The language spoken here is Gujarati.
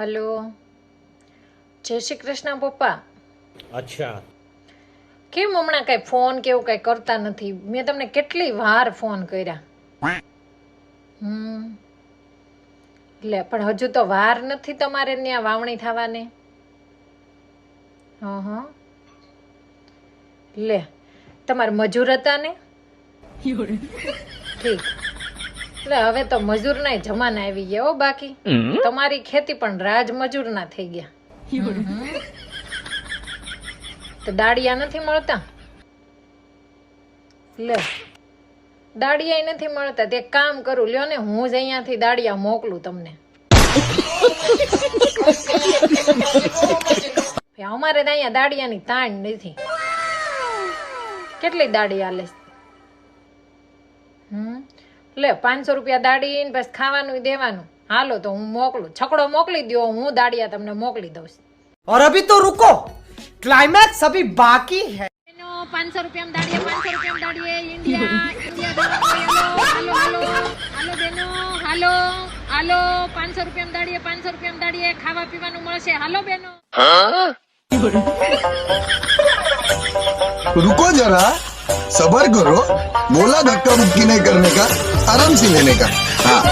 હલો, જય શ્રી કૃષ્ણ પપ્પા. અચ્છા, કેમ હમણાં કઈ ફોન કે એવું કઈ કરતા નથી? મેં તમને કેટલી વાર ફોન કર્યા. લે પણ હજુ તો વાર નથી તમારે ત્યાં વાવણી થવાને. હા લે, તમારે મજૂર હતા ને? ઠીક. એટલે હવે તો મજૂરના જમાના આવી ગયા હો. બાકી તમારી ખેતી પણ રાજ મજૂરના થઈ ગયા. તો દાડિયા નથી મળતા? લે, દાડિયા નથી મળતા. તે કામ કરું, લ્યો ને, હું જ અહીંયાથી દાડિયા મોકલું તમને. અમારે તો અહીંયા દાડિયાની તાણ નથી. કેટલી દાડી આલે? લે, 500 રૂપિયા દાડી ને બસ ખાવાનું દેવાનું. હાલો તો હું મોકલું, છકડો મોકલી દો, હું દાડિયા તમને મોકલી દઉં. और अभी तो रुको, क्लाइमैक्स अभी बाकी है. 500 રૂપિયા દાડિયા, 500 રૂપિયા દાડિયા. હાલો બેનો, હાલો 500 રૂપિયા દાડિયા, 500 રૂપિયા દાડિયા. ખાવા પીવાનું મળશે. હાલો બેનો. रुको जरा, सबर करो. बोला धक्का मुक्की नहीं करने का, आराम से लेने का. हाँ.